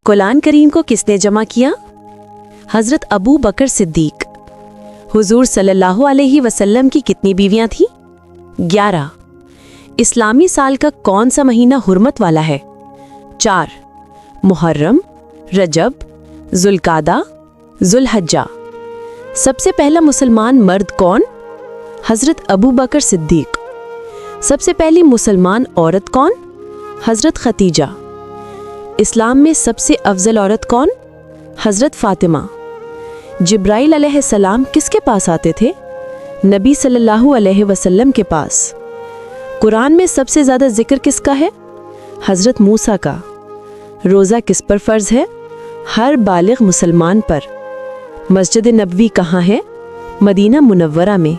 قرآن کریم کو کس نے جمع کیا؟ حضرت ابو بکر صدیق۔ حضور صلی اللہ علیہ وسلم کی کتنی بیویاں تھیں؟ 11۔ اسلامی سال کا کون سا مہینہ حرمت والا ہے؟ 4۔ محرم، رجب، ذوالقعدہ، ذوالحجہ۔ سب سے پہلا مسلمان مرد کون؟ حضرت ابو بکر صدیق۔ سب سے پہلی مسلمان عورت کون؟ حضرت ختیجہ۔ اسلام میں سب سے افضل عورت کون؟ حضرت فاطمہ۔ جبرائیل علیہ السلام کس کے پاس آتے تھے؟ نبی صلی اللہ علیہ وسلم کے پاس۔ قرآن میں سب سے زیادہ ذکر کس کا ہے؟ حضرت موسیٰ کا۔ روزہ کس پر فرض ہے؟ ہر بالغ مسلمان پر۔ مسجد نبوی کہاں ہے؟ مدینہ منورہ میں۔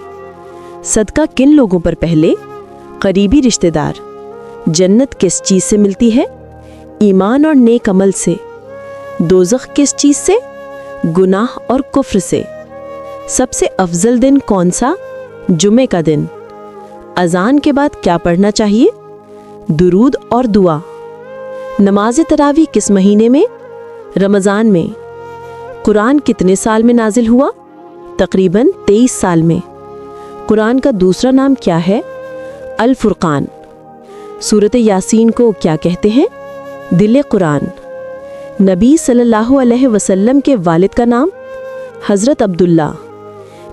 صدقہ کن لوگوں پر پہلے؟ قریبی رشتہ دار۔ جنت کس چیز سے ملتی ہے؟ ایمان اور نیک عمل سے۔ دوزخ کس چیز سے؟ گناہ اور کفر سے۔ سب سے افضل دن کون سا؟ جمعے کا دن۔ اذان کے بعد کیا پڑھنا چاہیے؟ درود اور دعا۔ نماز تراویح کس مہینے میں؟ رمضان میں۔ قرآن کتنے سال میں نازل ہوا؟ تقریباً 23 سال میں۔ قرآن کا دوسرا نام کیا ہے؟ الفرقان۔ سورۃ یاسین کو کیا کہتے ہیں؟ دل قرآن۔ نبی صلی اللہ علیہ وسلم کے والد کا نام؟ حضرت عبداللہ۔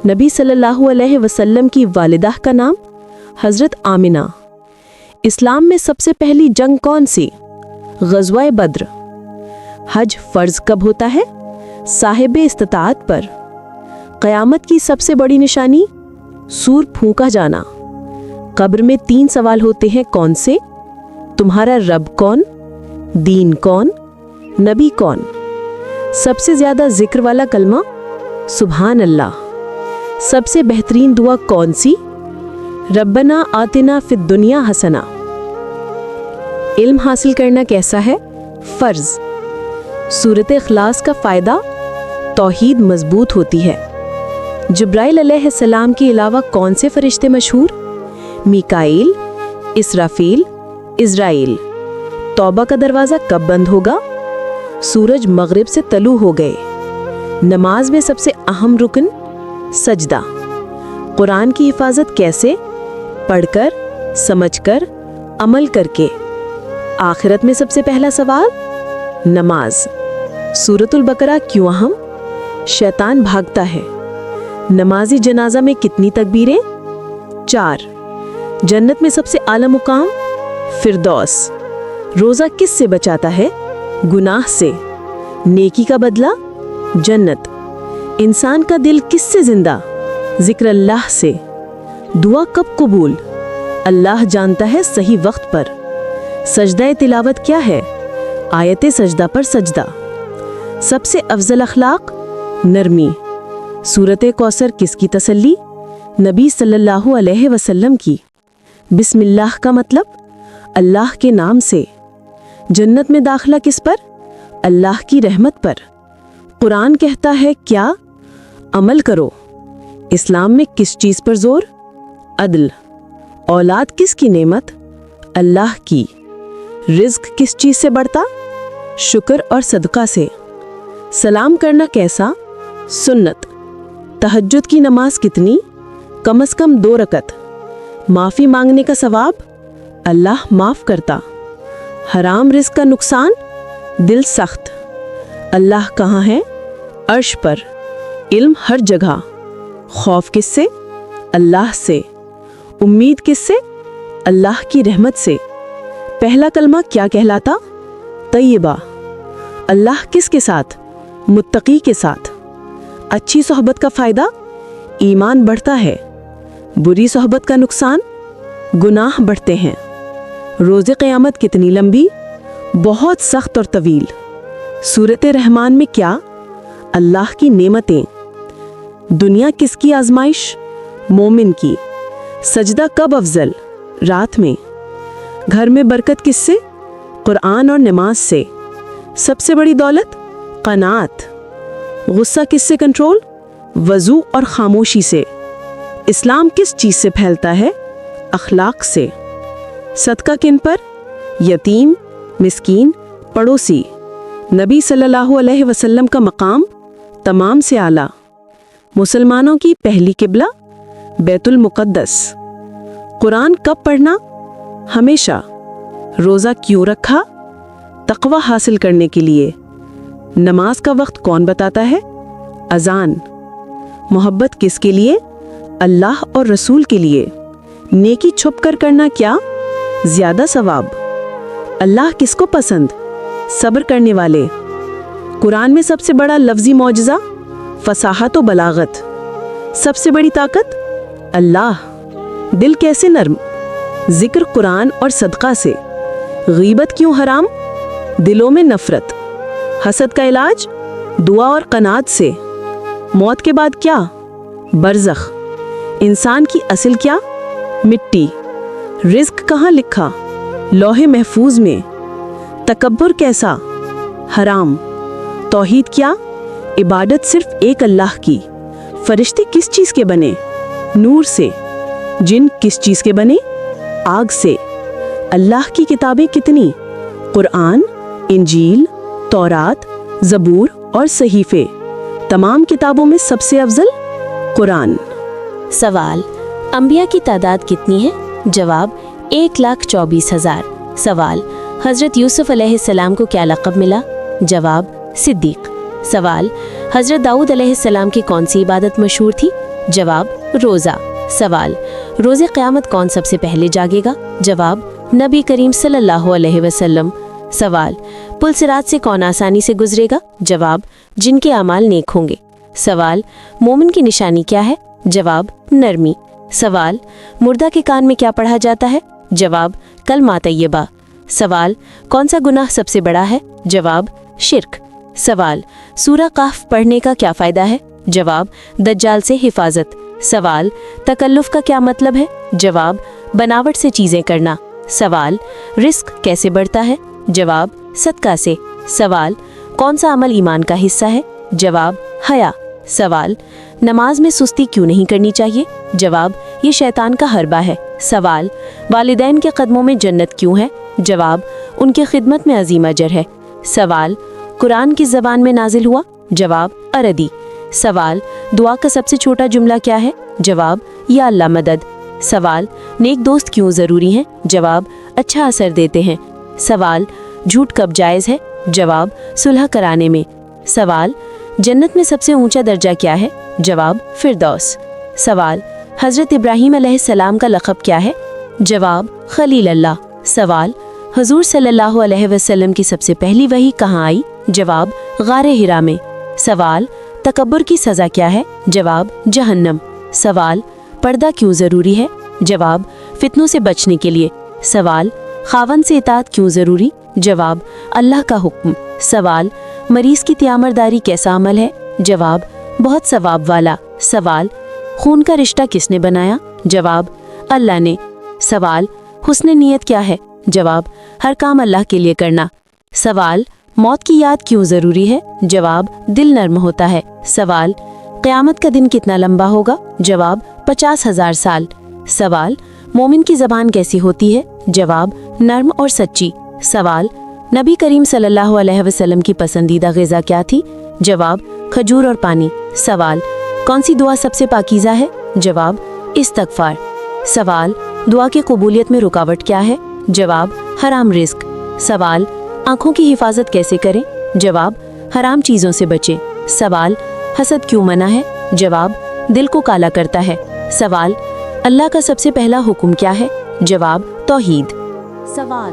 نبی صلی اللہ علیہ وسلم کی والدہ کا نام؟ حضرت آمنہ۔ اسلام میں سب سے پہلی جنگ کون سی؟ غزوہ بدر۔ حج فرض کب ہوتا ہے؟ صاحب استطاعت پر۔ قیامت کی سب سے بڑی نشانی؟ سور پھونکا جانا۔ قبر میں 3 سوال ہوتے ہیں، کون سے؟ تمہارا رب کون؟ دین کون؟ نبی کون؟ سب سے زیادہ ذکر والا کلمہ؟ سبحان اللہ۔ سب سے بہترین دعا کون سی؟ ربنا آتنا فی الدنیا حسنہ۔ علم حاصل کرنا کیسا ہے؟ فرض۔ سورۃ اخلاص کا فائدہ؟ توحید مضبوط ہوتی ہے۔ جبرائیل علیہ السلام کے علاوہ کون سے فرشتے مشہور؟ میکائیل، اسرافیل، عزرائیل۔ توبہ کا دروازہ کب بند ہوگا؟ سورج مغرب سے طلوع ہو گئے۔ نماز میں سب سے اہم رکن؟ سجدہ۔ قرآن کی حفاظت کیسے؟ پڑھ کر، سمجھ کر، عمل کر کے۔ آخرت میں سب سے پہلا سوال؟ نماز۔ سورۃ البقرہ کیوں اہم؟ شیطان بھاگتا ہے۔ نمازی جنازہ میں کتنی تکبیریں؟ 4۔ جنت میں سب سے اعلیٰ مقام؟ فردوس۔ روزہ کس سے بچاتا ہے؟ گناہ سے۔ نیکی کا بدلہ؟ جنت۔ انسان کا دل کس سے زندہ؟ ذکر اللہ سے۔ دعا کب قبول؟ اللہ جانتا ہے صحیح وقت پر۔ سجدہ تلاوت کیا ہے؟ آیت سجدہ پر سجدہ۔ سب سے افضل اخلاق؟ نرمی۔ سورۃ کوثر کس کی تسلی؟ نبی صلی اللہ علیہ وسلم کی۔ بسم اللہ کا مطلب؟ اللہ کے نام سے۔ جنت میں داخلہ کس پر؟ اللہ کی رحمت پر۔ قرآن کہتا ہے کیا؟ عمل کرو۔ اسلام میں کس چیز پر زور؟ عدل۔ اولاد کس کی نعمت؟ اللہ کی۔ رزق کس چیز سے بڑھتا؟ شکر اور صدقہ سے۔ سلام کرنا کیسا؟ سنت۔ تہجد کی نماز کتنی؟ کم از کم 2 رکعت۔ معافی مانگنے کا ثواب؟ اللہ معاف کرتا۔ حرام رزق کا نقصان؟ دل سخت۔ اللہ کہاں ہے؟ عرش پر۔ علم ہر جگہ۔ خوف کس سے؟ اللہ سے۔ امید کس سے؟ اللہ کی رحمت سے۔ پہلا کلمہ کیا کہلاتا؟ طیبہ۔ اللہ کس کے ساتھ؟ متقی کے ساتھ۔ اچھی صحبت کا فائدہ؟ ایمان بڑھتا ہے۔ بری صحبت کا نقصان؟ گناہ بڑھتے ہیں۔ روز قیامت کتنی لمبی؟ بہت سخت اور طویل۔ سورۃ رحمان میں کیا؟ اللہ کی نعمتیں۔ دنیا کس کی آزمائش؟ مومن کی۔ سجدہ کب افضل؟ رات میں۔ گھر میں برکت کس سے؟ قرآن اور نماز سے۔ سب سے بڑی دولت؟ قناعت۔ غصہ کس سے کنٹرول؟ وضو اور خاموشی سے۔ اسلام کس چیز سے پھیلتا ہے؟ اخلاق سے۔ صدقہ کن پر؟ یتیم، مسکین، پڑوسی۔ नबी सल्लल्लाहु अलैहि वसल्लम का मकाम तमाम से आला। मुसलमानों की पहली किबला बैतुल मुक़द्दस। कुरान कब पढ़ना? हमेशा। रोज़ा क्यों रखा? तक़वा हासिल करने के लिए। नमाज का वक्त कौन बताता है? अज़ान। मोहब्बत किसके लिए? अल्लाह और रसूल के लिए। नेकी छुप कर करना क्या? ज़्यादा सवाब। अल्लाह किसको पसंद? सब्र करने वाले। कुरान में सबसे बड़ा लफ्ज़ी मौजज़ा फसाहत व बलागत। सबसे बड़ी ताकत अल्लाह। दिल कैसे नर्म? जिक्र कुरान और सदका से। गीबत क्यों हराम? दिलों में नफरत। हसद का इलाज दुआ और कनात से। मौत के बाद क्या? बरज़ख। इंसान की असल क्या? मिट्टी। रिज़्क कहाँ लिखा? लौहे महफूज में। तकब्बुर कैसा? हराम। तौहीद क्या? इबादत सिर्फ एक अल्लाह की। फरिश्ते किस चीज़ के बने? नूर से। जिन किस चीज़ के बने? आग से। अल्लाह की किताबें कितनी? कुरान, इंजील, तौरात, ज़बूर और सहीफ़े। तमाम किताबों में सबसे अफजल कुरान। सवाल, अंबिया की तादाद कितनी है? जवाब 1,24,000। सवाल, हज़रत यूसुफ अलैहिस्सलाम को क्या लक़ब मिला? जवाब सिद्दीक। सवाल, हज़रत दाऊद अलैहिस्सलाम की कौन सी इबादत मशहूर थी? जवाब रोज़ा। सवाल, रोज़े क़यामत कौन सबसे पहले जागेगा? जवाब नबी करीम सल्लल्लाहु अलैहि वसल्लम। सवाल, पुल सिरात से कौन आसानी से गुजरेगा? जवाब जिनके अमाल नेक होंगे। सवाल, मोमिन की निशानी क्या है? जवाब नरमी। सवाल, मुर्दा के कान में क्या पढ़ा जाता है? जवाब कलमा तय्यबा। सवाल, कौन सा गुनाह सबसे बड़ा है? जवाब शिर्क। सवाल, सूरा काफ पढ़ने का क्या फ़ायदा है? जवाब दज्जाल से हिफाजत। सवाल, तकल्लुफ़ का क्या मतलब है? जवाब बनावट से चीज़ें करना। सवाल, रिस्क कैसे बढ़ता है? जवाब सदका से। सवाल, कौन सा अमल ईमान का हिस्सा है? जवाब हया। सवाल, नमाज में सुस्ती क्यों नहीं करनी चाहिए? जवाब ये शैतान का हरबा है। सवाल, वालिदैन के कदमों में जन्नत क्यों है? जवाब उनकी खिदमत में अजीम अजर है। सवाल, कुरान किस ज़बान में नाजिल हुआ? जवाब अरबी। सवाल, दुआ का सबसे छोटा जुमला क्या है? जवाब या अल्लाह मदद। सवाल, नेक दोस्त क्यों ज़रूरी हैं? जवाब अच्छा असर देते हैं। सवाल, झूठ कब जायज़ है? जवाब सुलह कराने में। सवाल, जन्नत में सबसे ऊंचा दर्जा क्या है? जवाब फिरदौस। सवाल, हज़रत इब्राहीम अलैहिस्सलाम का लक़ब क्या है? जवाब खलील अल्लाह। सवाल, हुज़ूर सल्लल्लाहु अलैहि वसल्लम की सबसे पहली वही कहाँ आई? जवाब गारे हिरा में। सवाल, तकब्बुर की सज़ा क्या है? जवाब जहन्नम। सवाल, पर्दा क्यों ज़रूरी है? जवाब फितनों से बचने के लिए। सवाल, खावन से इताअत क्यों ज़रूरी? जवाब अल्लाह का हुक्म। सवाल, मरीज़ की तियामरदारी कैसा अमल है? जवाब बहुत सवाब वाला। सवाल, खून का रिश्ता किसने बनाया? जवाब अल्लाह ने। सवाल, हुस्न नियत क्या है? जवाब हर काम अल्लाह के लिए करना। सवाल, मौत की याद क्यों ज़रूरी है? जवाब दिल नर्म होता है। सवाल, क़यामत का दिन कितना लंबा होगा? जवाब 50,000 साल। सवाल, मोमिन की ज़बान कैसी होती है? जवाब नर्म और सच्ची। सवाल, नबी करीम सल्लल्लाहु अलैहि वसल्लम की पसंदीदा ग़िज़ा क्या थी? जवाब खजूर और पानी। सवाल, कौन सी दुआ सबसे पाकीज़ा है? जवाब इस्तग़फ़ार। सवाल, दुआ की कबूलियत में रुकावट क्या है? जवाब हराम रिज़्क। सवाल, आँखों की हिफाजत कैसे करें? जवाब हराम चीज़ों से बचें। सवाल, हसद क्यों मना है? जवाब दिल को काला करता है। सवाल, अल्लाह का सबसे पहला हुक्म क्या है? जवाब तौहीद। सवाल,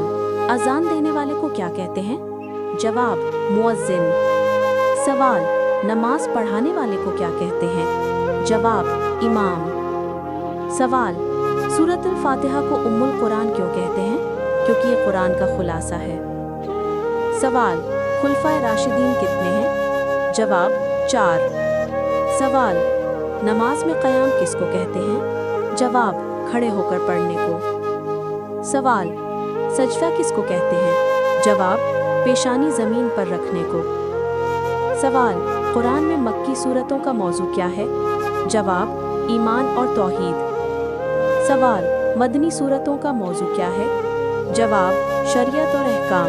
अजान देने वाले को क्या कहते हैं? जवाब मुअज्जिन। सवाल, नमाज पढ़ाने वाले को क्या कहते हैं? जवाब इमाम। सवाल, सूरतुल फातिहा को उम्मुल कुरान क्यों कहते हैं? क्योंकि ये कुरान का खुलासा है। सवाल, खुलफाए राशिदीन कितने हैं? जवाब 4। सवाल, नमाज में क़याम किसको कहते हैं? जवाब खड़े होकर पढ़ने को। सवाल, सजदा किसको कहते हैं? जवाब पेशानी ज़मीन पर रखने को। सवाल, कुरान में मक्की सूरतों का मौजू क्या है? जवाब ईमान और तौहीद। सवाल, मदनी सूरतों का मौजू क्या है? जवाब शरीयत और अहकाम।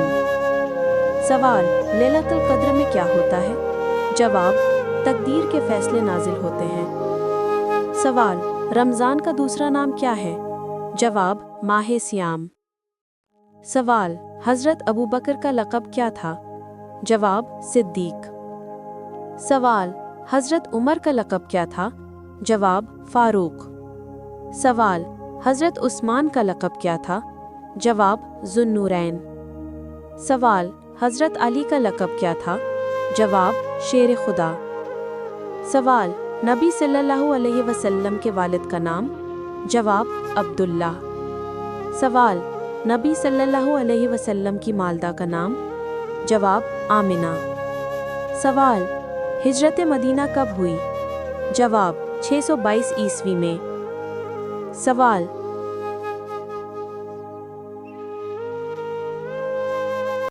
سوال لیلۃ القدر میں کیا ہوتا ہے؟ جواب تقدیر کے فیصلے نازل ہوتے ہیں۔ سوال رمضان کا دوسرا نام کیا ہے؟ جواب ماہ سیام۔ سوال حضرت ابو بکر کا لقب کیا تھا؟ جواب صدیق۔ سوال حضرت عمر کا لقب کیا تھا؟ جواب فاروق۔ سوال حضرت عثمان کا لقب کیا تھا؟ جواب ذو النورین۔ سوال حضرت علی کا لقب کیا تھا؟ جواب شیر خدا۔ سوال نبی صلی اللہ علیہ وسلم کے والد کا نام؟ جواب عبداللہ۔ سوال نبی صلی اللہ علیہ وسلم کی والدہ کا نام؟ جواب آمنہ۔ سوال ہجرت مدینہ کب ہوئی؟ جواب 622 عیسوی میں۔ سوال